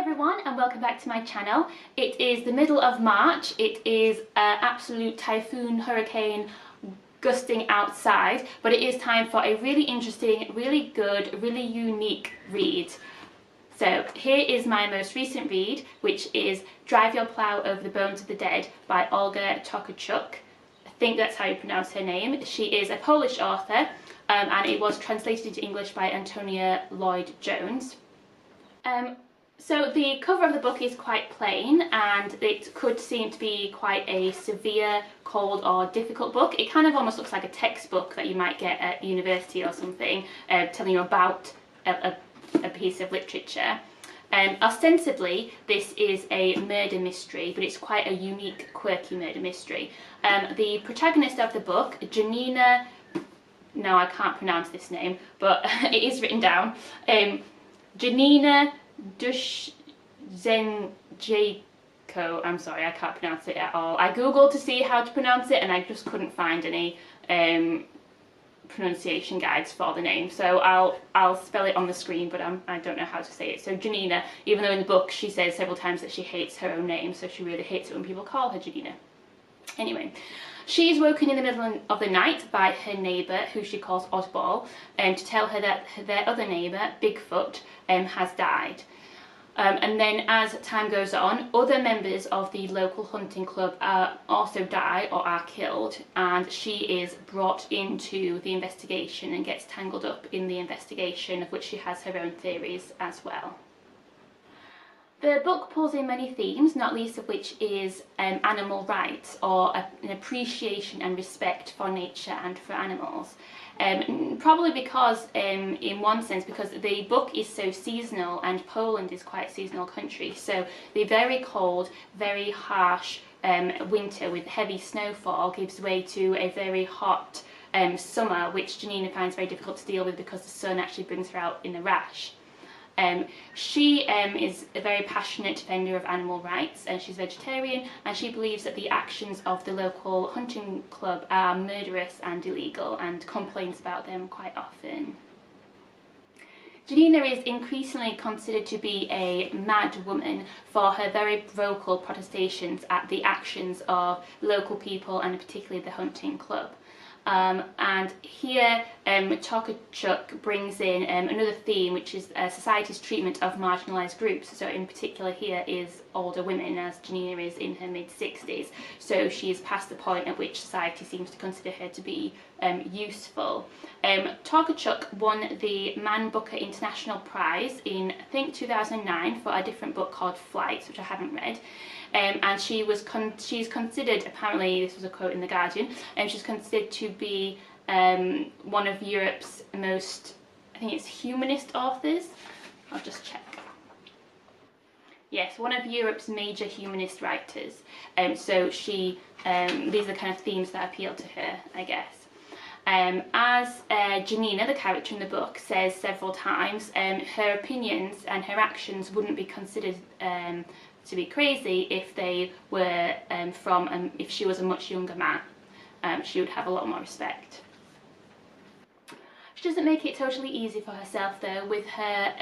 everyone and welcome back to my channel. It is the middle of March. It is absolute typhoon, hurricane gusting outside, but it is time for a really interesting, really good, really unique read. So here is my most recent read, which is Drive Your Plow Over the Bones of the Dead by Olga Tokaczuk. I think that's how you pronounce her name. She is a Polish author and it was translated into English by Antonia Lloyd-Jones. So the cover of the book is quite plain and it could seem to be quite a severe, cold or difficult book. It kind of almost looks like a textbook that you might get at university or something, telling you about a piece of literature. Ostensibly this is a murder mystery, but it's quite a unique, quirky murder mystery. The protagonist of the book, Janina, no, I can't pronounce this name, but it is written down, Janina Duszczenko. I'm sorry, I can't pronounce it at all. I googled to see how to pronounce it and I just couldn't find any pronunciation guides for the name, so I'll spell it on the screen, but I don't know how to say it. So Janina, even though in the book she says several times that she hates her own name, so she really hates it when people call her Janina. Anyway, she's woken in the middle of the night by her neighbour, who she calls Oddball, to tell her that their other neighbour, Bigfoot, has died. And then as time goes on, other members of the local hunting club also die or are killed, and she is brought into the investigation and gets tangled up in the investigation, of which she has her own theories as well. The book pulls in many themes, not least of which is animal rights, or an appreciation and respect for nature and for animals. Probably because, in one sense, because the book is so seasonal and Poland is quite a seasonal country, so the very cold, very harsh winter with heavy snowfall gives way to a very hot summer, which Janina finds very difficult to deal with because the sun actually brings her out in a rash. She is a very passionate defender of animal rights, and she's vegetarian, and she believes that the actions of the local hunting club are murderous and illegal, and complains about them quite often. Janina is increasingly considered to be a mad woman for her very vocal protestations at the actions of local people and particularly the hunting club. And here Tokaczuk brings in another theme, which is society's treatment of marginalised groups. So in particular here is older women, as Janina is in her mid-60s, so she is past the point at which society seems to consider her to be useful. Tokaczuk won the Man Booker International Prize in, I think, 2009 for a different book called Flights, which I haven't read. And she's considered, apparently this was a quote in The Guardian, she's considered to be one of Europe's most, I think it's humanist authors. I'll just check. Yes, one of Europe's major humanist writers. So these are the kind of themes that appeal to her, I guess. As Janina, the character in the book, says several times, her opinions and her actions wouldn't be considered to be crazy if they were if she was a much younger man. She would have a lot more respect. She doesn't make it totally easy for herself though, with her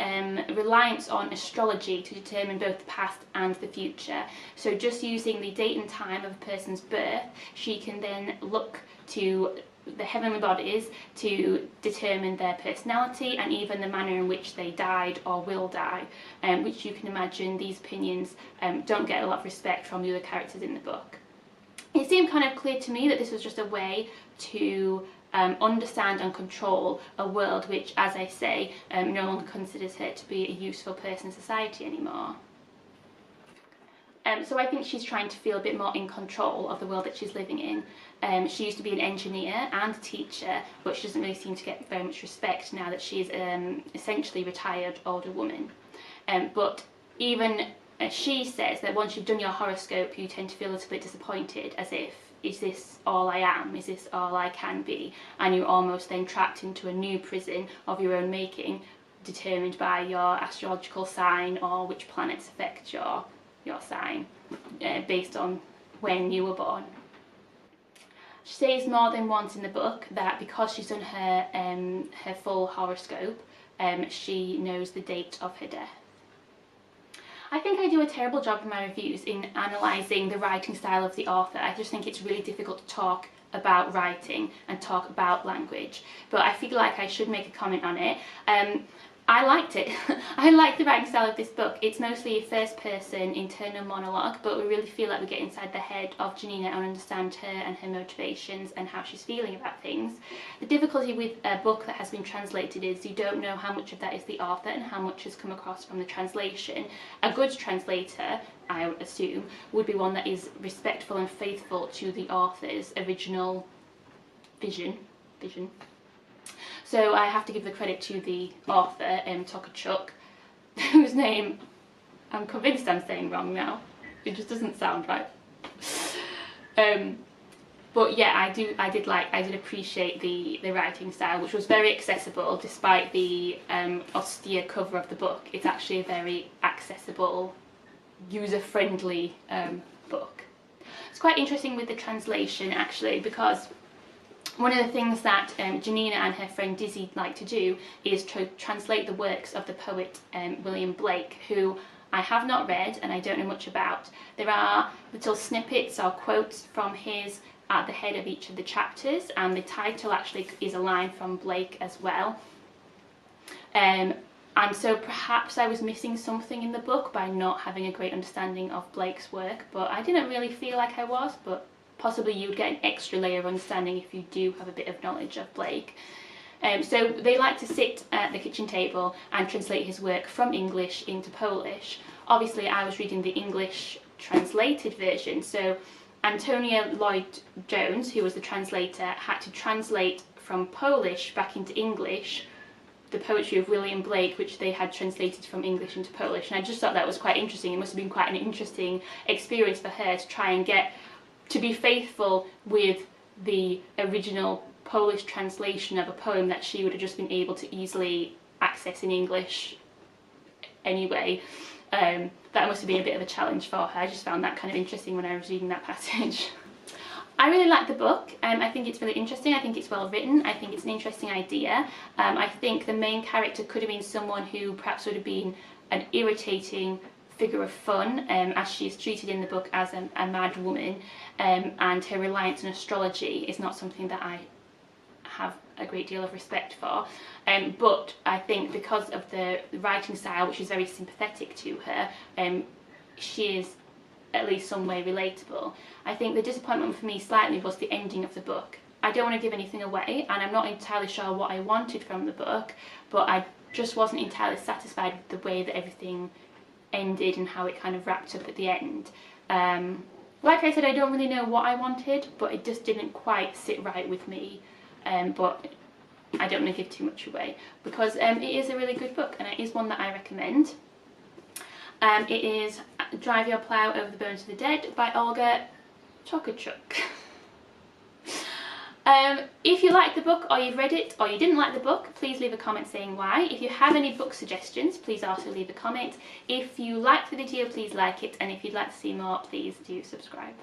reliance on astrology to determine both the past and the future. So just using the date and time of a person's birth, she can then look to the heavenly bodies to determine their personality and even the manner in which they died or will die, which you can imagine these opinions don't get a lot of respect from the other characters in the book. It seemed kind of clear to me that this was just a way to understand and control a world which, as I say, no longer considers her to be a useful person in society anymore. So I think she's trying to feel a bit more in control of the world that she's living in. She used to be an engineer and a teacher, but she doesn't really seem to get very much respect now that she's essentially retired older woman. But even she says that once you've done your horoscope, you tend to feel a little bit disappointed, as if, is this all I am? Is this all I can be? And you're almost then trapped into a new prison of your own making, determined by your astrological sign or which planets affect your sign, based on when you were born. She says more than once in the book that because she's done her full horoscope, she knows the date of her death. I think I do a terrible job in my reviews in analysing the writing style of the author. I just think it's really difficult to talk about writing and talk about language, but I feel like I should make a comment on it. I liked it. I like the writing style of this book. It's mostly a first person internal monologue, but we really feel like we get inside the head of Janina and understand her and her motivations and how she's feeling about things. The difficulty with a book that has been translated is you don't know how much of that is the author and how much has come across from the translation. A good translator, I would assume, would be one that is respectful and faithful to the author's original vision. So I have to give the credit to the author, Tokaczuk, whose name I'm convinced I'm saying wrong now. It just doesn't sound right. But yeah, I did appreciate the writing style, which was very accessible despite the austere cover of the book. It's actually a very accessible, user-friendly book. It's quite interesting with the translation actually, because one of the things that Janina and her friend Dizzy like to do is to translate the works of the poet William Blake, who I have not read and I don't know much about. There are little snippets or quotes from his at the head of each of the chapters, and the title actually is a line from Blake as well. And so perhaps I was missing something in the book by not having a great understanding of Blake's work, but I didn't really feel like I was, but possibly you would get an extra layer of understanding if you do have a bit of knowledge of Blake. So they like to sit at the kitchen table and translate his work from English into Polish. Obviously I was reading the English translated version, so Antonia Lloyd-Jones, who was the translator, had to translate from Polish back into English the poetry of William Blake, which they had translated from English into Polish, and I just thought that was quite interesting. It must have been quite an interesting experience for her to try and get to be faithful with the original Polish translation of a poem that she would have just been able to easily access in English anyway. That must have been a bit of a challenge for her. I just found that kind of interesting when I was reading that passage. I really like the book. I think it's really interesting. I think it's well written. I think it's an interesting idea. I think the main character could have been someone who perhaps would have been an irritating figure of fun, as she is treated in the book as a mad woman, and her reliance on astrology is not something that I have a great deal of respect for, but I think because of the writing style, which is very sympathetic to her, she is at least some way relatable. I think the disappointment for me slightly was the ending of the book. I don't want to give anything away, and I'm not entirely sure what I wanted from the book, but I just wasn't entirely satisfied with the way that everything ended and how it kind of wrapped up at the end. Like I said, I don't really know what I wanted, but it just didn't quite sit right with me. But I don't want to give too much away, because it is a really good book and it is one that I recommend. It is Drive Your Plow Over the Bones of the Dead by Olga Tokaczuk. If you like the book, or you've read it, or you didn't like the book, please leave a comment saying why. If you have any book suggestions, please also leave a comment. If you liked the video, please like it, and if you'd like to see more, please do subscribe.